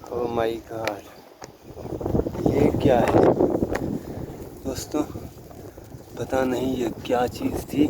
Oh my God, ये क्या है दोस्तों? पता नहीं ये क्या चीज़ थी।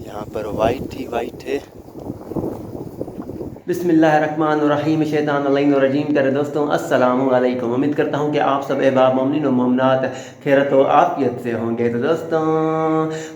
यहाँ पर वाइट ही वाइट है। बिस्मिल्लाहिर्रहमानिर्रहीम शैतानुर्रजीम करे दोस्तों अस्सलामु अलैकुम। उम्मीद करता हूँ कि आप सब अहबाब मोमिनीन व मोमिनात खैरत व आफियत से होंगे। तो दोस्तों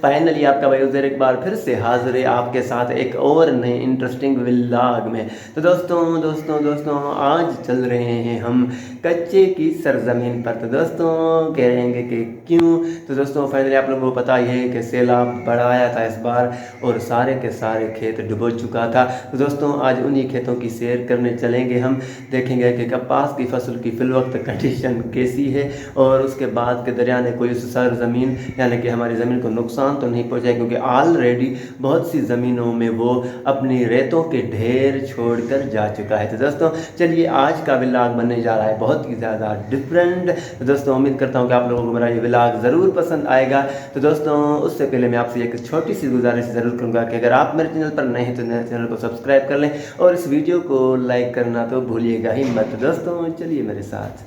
फाइनली आपका भाई उज़ैर एक बार फिर से हाजिर है आपके साथ एक और नए इंटरेस्टिंग व्लॉग में। तो दोस्तों आज चल रहे हैं हम कच्चे की सरजमीन पर। तो दोस्तों कहेंगे कि क्यों? तो दोस्तों फाइनली आप लोगों को पता ही है कि सैलाब बड़ा आया था इस बार और सारे के सारे खेत डुबो चुका था। तो दोस्तों आज उन्हीं खेतों की सैर करने चलेंगे हम, देखेंगे कि कपास की फसल की फिल वक्त कंडीशन कैसी है और उसके बाद के दरिया ने कोई उस सरजमीन यानी कि हमारी ज़मीन को नुकसान तो नहीं पहुँचाया, क्योंकि ऑलरेडी बहुत सी ज़मीनों में वो अपनी रेतों के ढेर छोड़कर जा चुका है। तो दोस्तों चलिए आज का व्लॉग बनने जा रहा है बहुत ही ज़्यादा डिफरेंट। तो दोस्तों उम्मीद करता हूँ कि आप लोगों को मेरा ये व्लॉग ज़रूर पसंद आएगा। तो दोस्तों उससे पहले मैं आपसे एक छोटी सी गुजारिश ज़रूर करूँगा कि अगर आप मेरे चैनल पर नए हैं तो मेरे चैनल को सब्सक्राइब कर लें और इस वीडियो को लाइक करना तो भूलिएगा ही मत। दोस्तों चलिए मेरे साथ।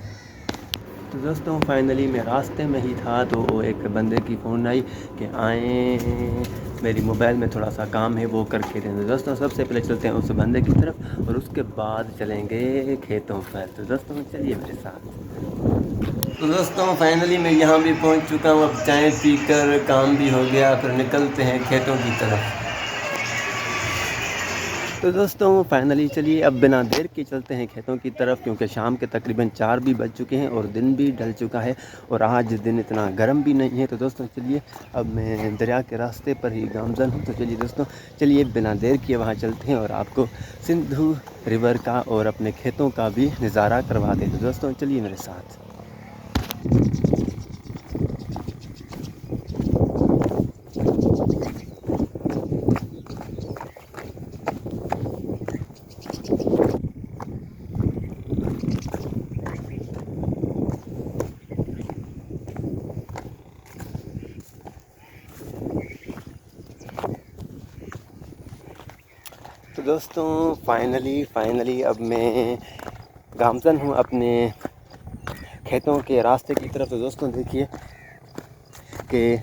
तो दोस्तों फाइनली मैं रास्ते में ही था तो एक बंदे की फ़ोन आई कि आए, मेरी मोबाइल में थोड़ा सा काम है वो करके दें। तो दोस्तों सबसे पहले चलते हैं उस बंदे की तरफ और उसके बाद चलेंगे खेतों पर। तो दोस्तों चलिए मेरे साथ। तो दोस्तों फाइनली मैं यहाँ भी पहुँच चुका हूँ। अब चाय पीकर काम भी हो गया, फिर निकलते हैं खेतों की तरफ। तो दोस्तों फाइनली चलिए अब बिना देर के चलते हैं खेतों की तरफ, क्योंकि शाम के तकरीबन 4 भी बज चुके हैं और दिन भी ढल चुका है और आज दिन इतना गर्म भी नहीं है। तो दोस्तों चलिए अब मैं दरिया के रास्ते पर ही गामजन हूँ। तो चलिए दोस्तों चलिए बिना देर किए वहाँ चलते हैं और आपको सिंधु रिवर का और अपने खेतों का भी नज़ारा करवाते हैं। तो दोस्तों चलिए मेरे साथ। तो दोस्तों फाइनली अब मैं गामजन हूँ अपने खेतों के रास्ते की तरफ। तो दोस्तों देखिए कि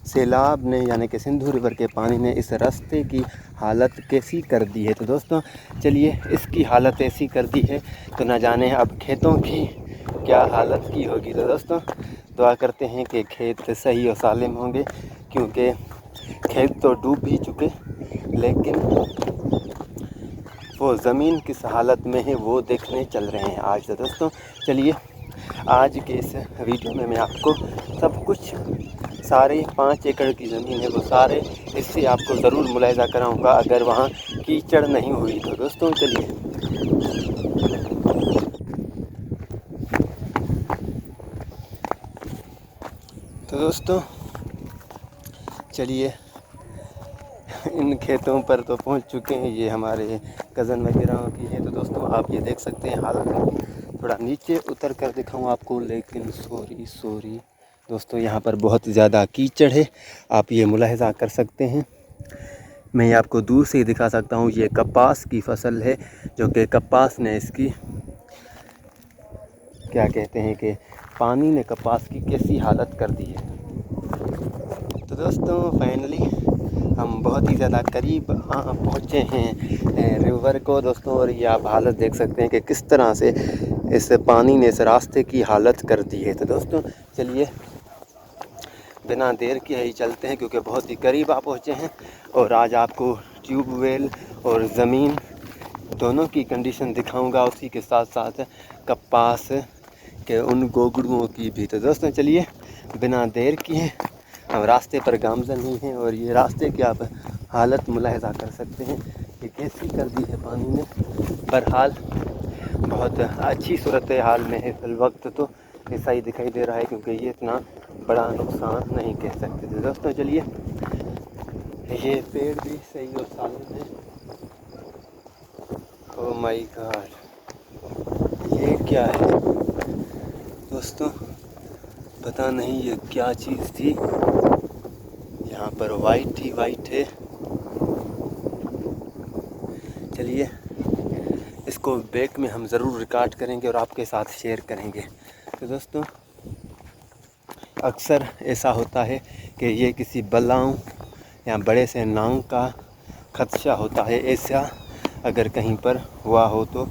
सैलाब ने यानी कि सिंधु रिवर के पानी ने इस रास्ते की हालत कैसी कर दी है। तो दोस्तों चलिए इसकी हालत ऐसी कर दी है तो ना जाने अब खेतों की क्या हालत की होगी। तो दोस्तों दुआ करते हैं कि खेत सही और सालिम होंगे, क्योंकि खेत तो डूब भी चुके लेकिन वो ज़मीन किस हालत में है वो देखने चल रहे हैं आज। तो दोस्तों चलिए आज के इस वीडियो में मैं आपको सब कुछ सारे 5 एकड़ की ज़मीन है वो सारे इससे आपको ज़रूर मुलाहिज़ा कराऊंगा अगर वहाँ कीचड़ नहीं हुई। तो दोस्तों चलिए। तो दोस्तों चलिए इन खेतों पर तो पहुंच चुके हैं, ये हमारे कज़न वगैरह की है। तो दोस्तों आप ये देख सकते हैं हालत। थोड़ा नीचे उतर कर दिखाऊँ आपको, लेकिन सॉरी दोस्तों यहाँ पर बहुत ज़्यादा कीचड़ है, आप ये मुलाहिज़ा कर सकते हैं। मैं ये आपको दूर से ही दिखा सकता हूँ। ये कपास की फसल है जो कि कपास ने इसकी क्या कहते हैं कि पानी ने कपास की कैसी हालत कर दी है। तो दोस्तों फाइनली हम बहुत ही ज़्यादा करीब पहुँचे हैं रिवर को दोस्तों, और ये आप हालत देख सकते हैं कि किस तरह से इस पानी ने इस रास्ते की हालत कर दी है। तो दोस्तों चलिए बिना देर के ही चलते हैं, क्योंकि बहुत ही करीब आप पहुँचे हैं और आज आपको ट्यूबवेल और ज़मीन दोनों की कंडीशन दिखाऊंगा, उसी के साथ साथ कपास के उन गोगड़ुओं की भी। तो दोस्तों चलिए बिना देर किए हम रास्ते पर गामजन ही हैं और ये रास्ते की आप हालत मुलाहिज़ा कर सकते हैं कि कैसी कर दी है पानी ने। बहरहाल बहुत अच्छी सूरत हाल में है फिल वक्त, तो ऐसा ही दिखाई दे रहा है, क्योंकि ये इतना बड़ा नुकसान नहीं कह सकते। तो दोस्तों चलिए ये पेड़ भी सही और सालिम है। ओह माय गॉड, ये क्या है दोस्तों? पता नहीं ये क्या चीज़ थी। यहाँ पर वाइट ही वाइट है। चलिए इसको बैक में हम ज़रूर रिकॉर्ड करेंगे और आपके साथ शेयर करेंगे। तो दोस्तों अक्सर ऐसा होता है कि ये किसी बलाओं या बड़े से नांग का खदशा होता है। ऐसा अगर कहीं पर हुआ हो तो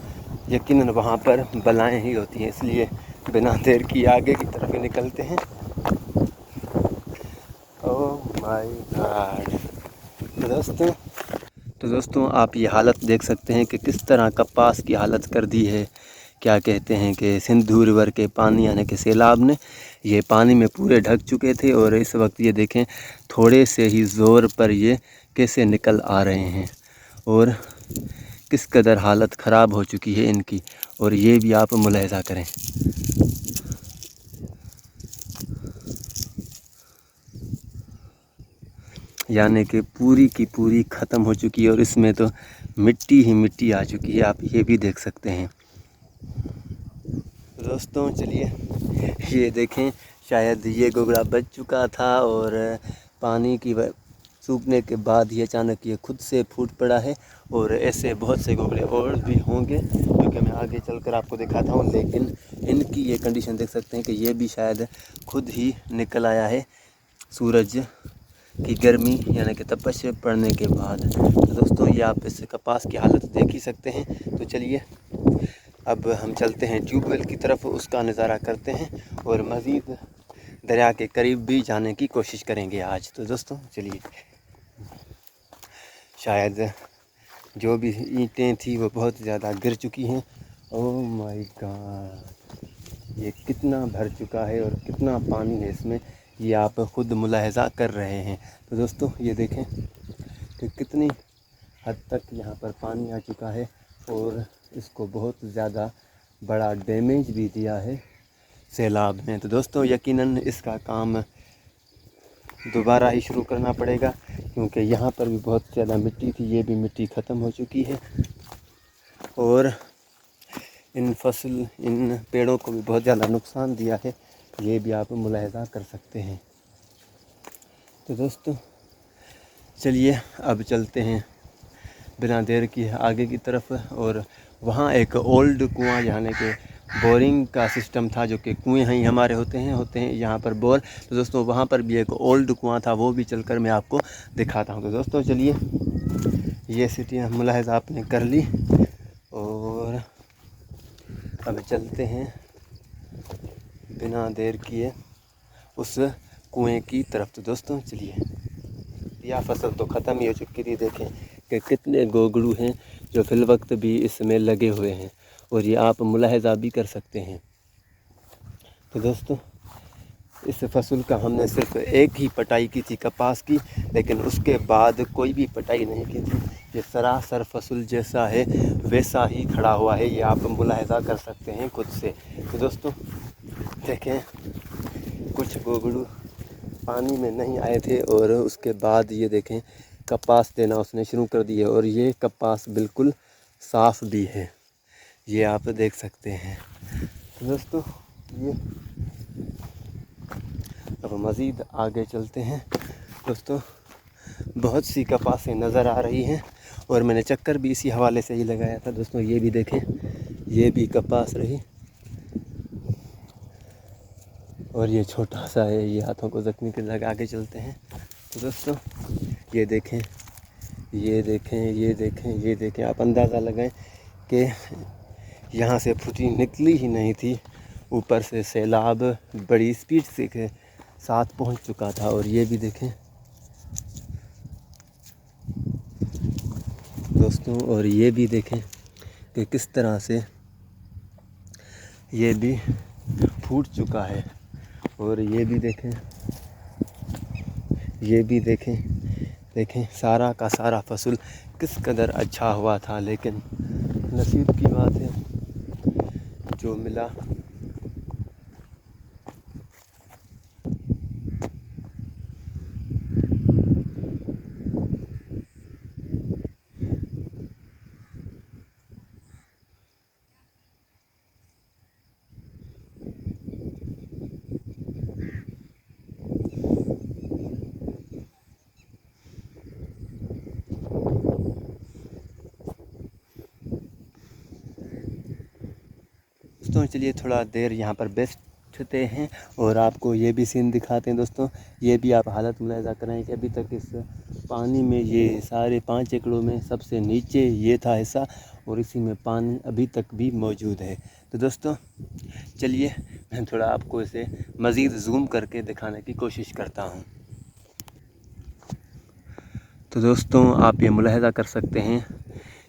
यकीनन वहाँ पर बलाएँ ही होती हैं। इसलिए बिना देर की आगे की तरफ ही निकलते हैं। Oh my God. तो दोस्तों आप ये हालत देख सकते हैं कि किस तरह कपास की हालत कर दी है। क्या कहते हैं कि सिंधु रिवर के पानी यानी कि सैलाब ने ये पानी में पूरे ढक चुके थे और इस वक्त ये देखें थोड़े से ही ज़ोर पर ये कैसे निकल आ रहे हैं और किस कदर हालत ख़राब हो चुकी है इनकी। और ये भी आप मुलाहिज़ा करें। यानी कि पूरी की पूरी ख़त्म हो चुकी है और इसमें तो मिट्टी ही मिट्टी आ चुकी है। आप ये भी देख सकते हैं। दोस्तों चलिए ये देखें, शायद ये गोगड़ा बच चुका था और पानी की सूखने के बाद ही अचानक ये खुद से फूट पड़ा है। और ऐसे बहुत से गोगड़े और भी होंगे क्योंकि मैं आगे चलकर आपको दिखाता हूँ। लेकिन इनकी ये कंडीशन देख सकते हैं कि ये भी शायद खुद ही निकल आया है सूरज की गर्मी यानी कि तपश पड़ने के बाद। तो दोस्तों ये आप इस कपास की हालत देख ही सकते हैं। तो चलिए अब हम चलते हैं ट्यूबवेल की तरफ, उसका नज़ारा करते हैं और मज़ीद दरिया के करीब भी जाने की कोशिश करेंगे आज। तो दोस्तों चलिए, शायद जो भी ईंटें थी वो बहुत ज़्यादा गिर चुकी हैं। ओह माय गॉड, ये कितना भर चुका है और कितना पानी है इसमें, ये आप ख़ुद मुलाहिज़ा कर रहे हैं। तो दोस्तों ये देखें कि कितनी हद तक यहाँ पर पानी आ चुका है और इसको बहुत ज़्यादा बड़ा डैमेज भी दिया है सैलाब ने। तो दोस्तों यकीनन इसका काम दोबारा ही शुरू करना पड़ेगा क्योंकि यहाँ पर भी बहुत ज़्यादा मिट्टी थी, ये भी मिट्टी ख़त्म हो चुकी है और इन पेड़ों को भी बहुत ज़्यादा नुकसान दिया है। ये भी आप मुलाहिज़ा कर सकते हैं। तो दोस्तों चलिए अब चलते हैं बिना देर की आगे की तरफ। और वहाँ एक ओल्ड कुआं यानी कि बोरिंग का सिस्टम था, जो कि कुएँ ही हमारे होते हैं यहाँ पर बोर। तो दोस्तों वहाँ पर भी एक ओल्ड कुआं था, वो भी चलकर मैं आपको दिखाता हूँ। तो दोस्तों चलिए, ये सिटी मुलाहिज़ा आपने कर ली और अब चलते हैं बिना देर किए उस कुएं की तरफ। तो दोस्तों चलिए, यह फसल तो ख़त्म ही हो चुकी थी। देखें कि कितने गोगड़ू हैं जो फिल वक्त भी इसमें लगे हुए हैं और ये आप मुलाहिज़ा भी कर सकते हैं। तो दोस्तों इस फसल का हमने सिर्फ एक ही पटाई की थी कपास की, लेकिन उसके बाद कोई भी पटाई नहीं की थी। ये सरासर फसल जैसा है वैसा ही खड़ा हुआ है, ये आप मुलाहिज़ा कर सकते हैं खुद से। तो दोस्तों देखें, कुछ गोगड़ू पानी में नहीं आए थे और उसके बाद ये देखें कपास देना उसने शुरू कर दिए और ये कपास बिल्कुल साफ़ भी है, ये आप देख सकते हैं। तो दोस्तों ये अब मज़ीद आगे चलते हैं। दोस्तों बहुत सी कपासें नज़र आ रही हैं और मैंने चक्कर भी इसी हवाले से ही लगाया था। दोस्तों ये भी देखें, ये भी कपास रही और ये छोटा सा है, ये हाथों को ज़ख्मी के लगा के चलते हैं। तो दोस्तों ये देखें, ये देखें, ये देखें, ये देखें, आप अंदाज़ा लगाएं कि यहाँ से फुटी निकली ही नहीं थी, ऊपर से सैलाब बड़ी स्पीड से के साथ पहुँच चुका था। और ये भी देखें दोस्तों, और ये भी देखें कि किस तरह से ये भी फूट चुका है। और ये भी देखें, ये भी देखें, देखें सारा का सारा फसल किस कदर अच्छा हुआ था, लेकिन नसीब की बात है जो मिला। दोस्तों चलिए थोड़ा देर यहाँ पर बैठते हैं और आपको ये भी सीन दिखाते हैं दोस्तों। ये भी आप हालत मुलाहिजा करें कि अभी तक इस पानी में ये सारे 5 एकड़ों में सबसे नीचे ये था हिस्सा और इसी में पानी अभी तक भी मौजूद है। तो दोस्तों चलिए मैं थोड़ा आपको इसे मज़ीद जूम करके दिखाने की कोशिश करता हूँ। तो दोस्तों आप ये मुलाहिजा कर सकते हैं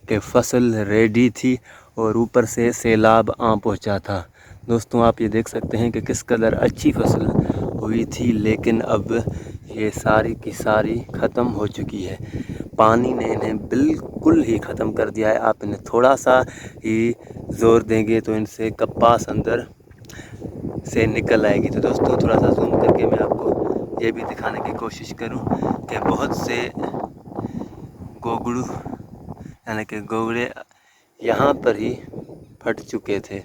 कि फसल रेडी थी और ऊपर से सैलाब आ पहुंचा था। दोस्तों आप ये देख सकते हैं कि किस कदर अच्छी फसल हुई थी, लेकिन अब ये सारी की सारी ख़त्म हो चुकी है। पानी ने इन्हें बिल्कुल ही ख़त्म कर दिया है। आप इन्हें थोड़ा सा ही ज़ोर देंगे तो इनसे कपास अंदर से निकल आएगी। तो दोस्तों थोड़ा सा जूम करके मैं आपको ये भी दिखाने की कोशिश करूं कि बहुत से गोगड़ू यानी कि गोगड़े यहाँ पर ही फट चुके थे।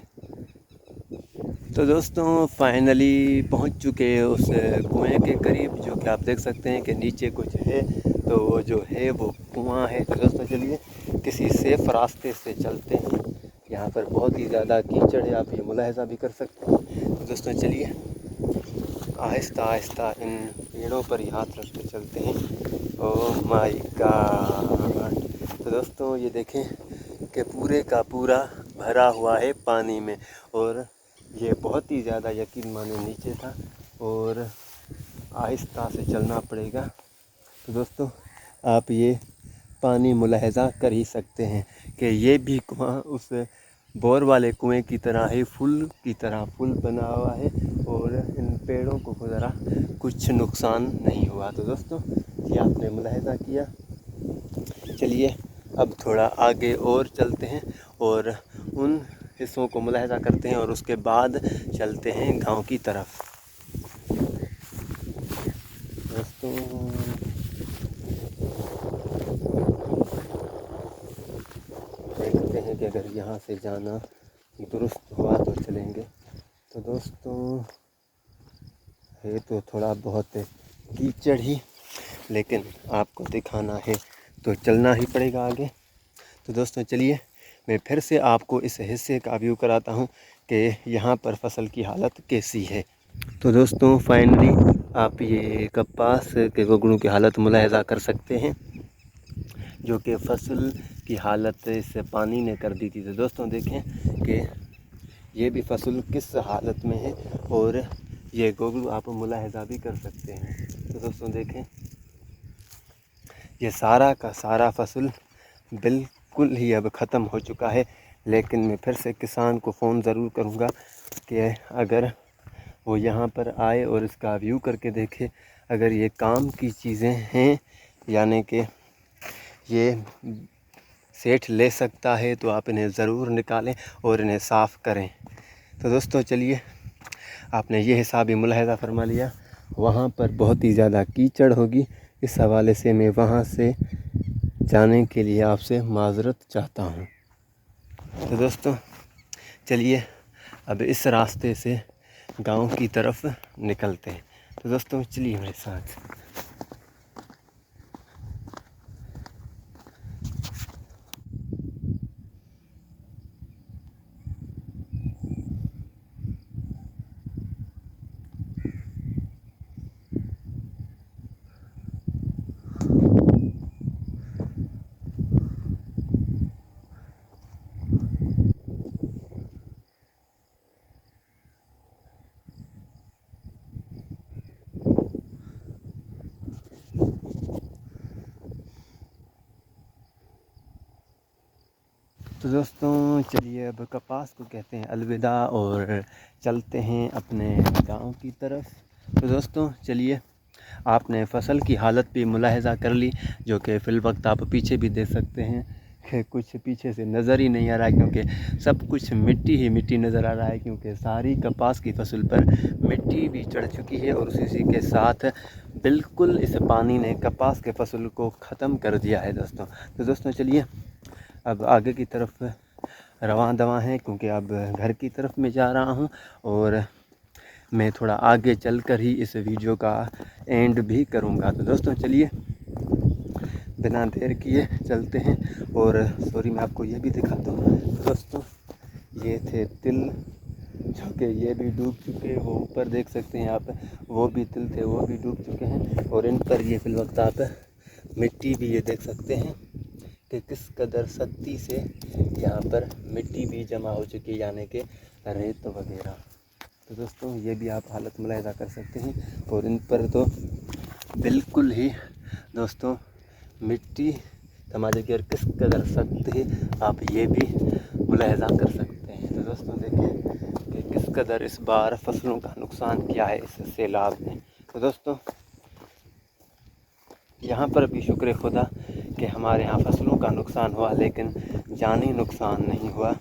तो दोस्तों फाइनली पहुँच चुके उस कुएं के करीब, जो कि आप देख सकते हैं कि नीचे कुछ है। तो वो जो है वो कुआं है। तो दोस्तों चलिए किसी सेफ रास्ते से चलते हैं। यहाँ पर बहुत ही ज़्यादा कीचड़ है, आप ये मुलाहिजा भी कर सकते हैं। तो दोस्तों चलिए आहिस्ता आहिस्ता इन पेड़ों पर ही हाथ रखते चलते हैं। Oh my God. तो दोस्तों ये देखें कि पूरे का पूरा भरा हुआ है पानी में और ये बहुत ही ज़्यादा यकीन माने नीचे था और आहिस्ता से चलना पड़ेगा। तो दोस्तों आप ये पानी मुलाहिजा कर ही सकते हैं कि ये भी कुआं उस बोर वाले कुएं की तरह ही फुल बना हुआ है और इन पेड़ों को ज़रा कुछ नुकसान नहीं हुआ। तो दोस्तों ये आपने मुलाहिजा किया। चलिए अब थोड़ा आगे और चलते हैं और उन हिस्सों को मुलाहिजा करते हैं और उसके बाद चलते हैं गांव की तरफ। दोस्तों देखते हैं कि अगर यहाँ से जाना दुरुस्त हुआ तो चलेंगे। तो दोस्तों है तो थोड़ा बहुत कीचड़ ही, लेकिन आपको दिखाना है तो चलना ही पड़ेगा आगे। तो दोस्तों चलिए मैं फिर से आपको इस हिस्से का व्यू कराता हूँ कि यहाँ पर फसल की हालत कैसी है। तो दोस्तों फाइनली आप ये कपास के गोगड़ों की हालत मुलाहिजा कर सकते हैं, जो कि फसल की हालत इस पानी ने कर दी थी। तो दोस्तों देखें कि ये भी फसल किस हालत में है और ये गोगड़ू आप मुलाहिजा भी कर सकते हैं। तो दोस्तों देखें ये सारा का सारा फसल बिल्कुल ही अब ख़त्म हो चुका है। लेकिन मैं फिर से किसान को फ़ोन ज़रूर करूँगा कि अगर वो यहाँ पर आए और इसका व्यू करके देखे, अगर ये काम की चीज़ें हैं यानी कि ये सेठ ले सकता है तो आप इन्हें ज़रूर निकालें और इन्हें साफ़ करें। तो दोस्तों चलिए आपने ये हिसाब भी मुलाहिजा फरमा लिया। वहाँ पर बहुत ही ज़्यादा कीचड़ होगी, इस हवाले से मैं वहाँ से जाने के लिए आपसे माज़रत चाहता हूँ। तो दोस्तों चलिए अब इस रास्ते से गांव की तरफ निकलते हैं। तो दोस्तों चलिए मेरे साथ। तो दोस्तों चलिए अब कपास को कहते हैं अलविदा और चलते हैं अपने गांव की तरफ। तो दोस्तों चलिए आपने फसल की हालत भी मुलाहिजा कर ली, जो कि फ़िलवक्त आप पीछे भी देख सकते हैं कि कुछ पीछे से नज़र ही नहीं आ रहा है, क्योंकि सब कुछ मिट्टी ही मिट्टी नज़र आ रहा है, क्योंकि सारी कपास की फसल पर मिट्टी भी चढ़ चुकी है और उसी के साथ बिल्कुल इस पानी ने कपास के फसल को ख़त्म कर दिया है दोस्तों। तो दोस्तों चलिए अब आगे की तरफ रवां दवां हैं, क्योंकि अब घर की तरफ मैं जा रहा हूं और मैं थोड़ा आगे चलकर ही इस वीडियो का एंड भी करूंगा। तो दोस्तों चलिए बिना देर किए चलते हैं। और सॉरी मैं आपको ये भी दिखाता हूँ दोस्तों, ये थे तिल जो कि ये भी डूब चुके हैं। वो ऊपर देख सकते हैं आप, वो भी तिल थे, वो भी डूब चुके हैं। और इन पर ये फिल वक्त आप मिट्टी भी ये देख सकते हैं कि किस कदर सख्ती से यहाँ पर मिट्टी भी जमा हो चुकी है, यानी कि रेत वगैरह। तो दोस्तों ये भी आप हालत मुलाहिजा कर सकते हैं। और इन पर तो बिल्कुल ही दोस्तों मिट्टी समाज की और किस कदर सख्त है, आप ये भी मुलाहिजा कर सकते हैं। तो दोस्तों देखिए कि किस कदर इस बार फसलों का नुकसान किया है इस सैलाब ने। तो दोस्तों यहाँ पर भी शुक्र खुदा कि हमारे यहाँ फसलों का नुकसान हुआ, लेकिन जानी नुकसान नहीं हुआ।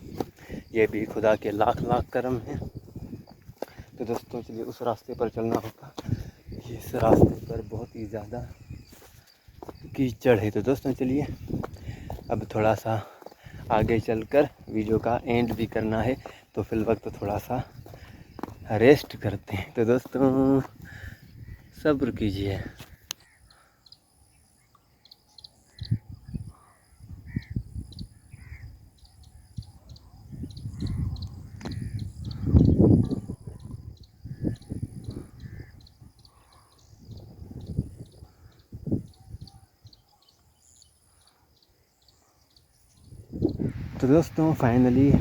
ये भी खुदा के लाख लाख करम हैं। तो दोस्तों चलिए उस रास्ते पर चलना होगा। इस रास्ते पर बहुत ही ज़्यादा कीचड़ है। तो दोस्तों चलिए अब थोड़ा सा आगे चलकर वीडियो का एंड भी करना है, तो फिल वक्त थोड़ा सा रेस्ट करते हैं। तो दोस्तों सब्र कीजिए। तो दोस्तों फाइनली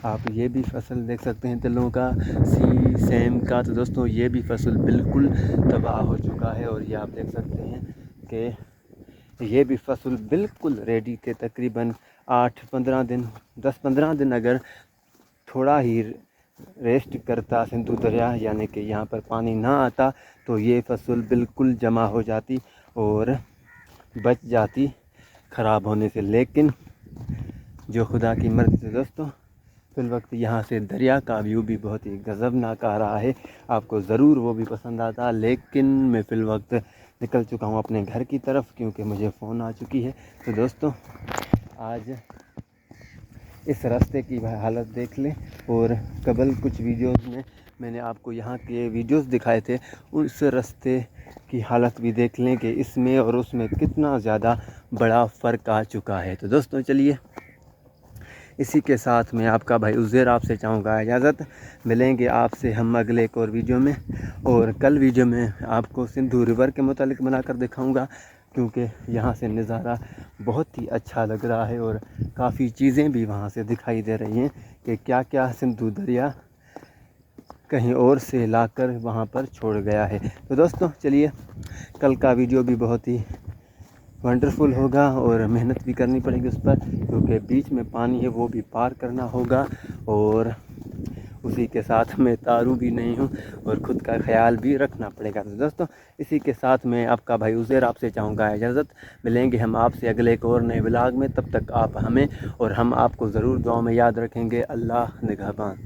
आप ये भी फसल देख सकते हैं तिलों का, सी सेम का। तो दोस्तों ये भी फसल बिल्कुल तबाह हो चुका है। और ये आप देख सकते हैं कि ये भी फसल बिल्कुल रेडी थे। तकरीबन 8-15 दिन 10-15 दिन अगर थोड़ा ही रेस्ट करता सिंधु दरिया, यानी कि यहाँ पर पानी ना आता, तो ये फसल बिल्कुल जमा हो जाती और बच जाती ख़राब होने से। लेकिन जो खुदा की मर्ज़ी थी दोस्तों, फिल वक्त यहाँ से दरिया का व्यू भी बहुत ही गज़बनाक आ रहा है। आपको ज़रूर वो भी पसंद आता। लेकिन मैं फिल वक्त निकल चुका हूँ अपने घर की तरफ, क्योंकि मुझे फ़ोन आ चुकी है। तो दोस्तों आज इस रास्ते की हालत देख लें। और कबल कुछ वीडियोस में मैंने आपको यहाँ के वीडियोस दिखाए थे, उस रास्ते की हालत भी देख लें कि इसमें और उसमें कितना ज़्यादा बड़ा फ़र्क आ चुका है। तो दोस्तों चलिए इसी के साथ मैं आपका भाई उज़ैर आपसे चाहूँगा इजाज़त। मिलेंगे आपसे हम अगले एक और वीडियो में। और कल वीडियो में आपको सिंधु रिवर के मुतालिक बनाकर दिखाऊँगा, क्योंकि यहाँ से नज़ारा बहुत ही अच्छा लग रहा है। और काफ़ी चीज़ें भी वहाँ से दिखाई दे रही हैं कि क्या क्या सिंधु दरिया कहीं और से लाकर वहाँ पर छोड़ गया है। तो दोस्तों चलिए कल का वीडियो भी बहुत ही वंडरफुल होगा और मेहनत भी करनी पड़ेगी उस पर, क्योंकि बीच में पानी है वो भी पार करना होगा। और उसी के साथ मैं तारू भी नहीं हूँ और ख़ुद का ख्याल भी रखना पड़ेगा। तो दोस्तों इसी के साथ मैं आपका भाई उज़ैर आपसे चाहूँगा इजाज़त। मिलेंगे हम आपसे अगले एक और नए व्लॉग में। तब तक आप हमें और हम आपको ज़रूर दुआ में याद रखेंगे। अल्लाह निगहबान।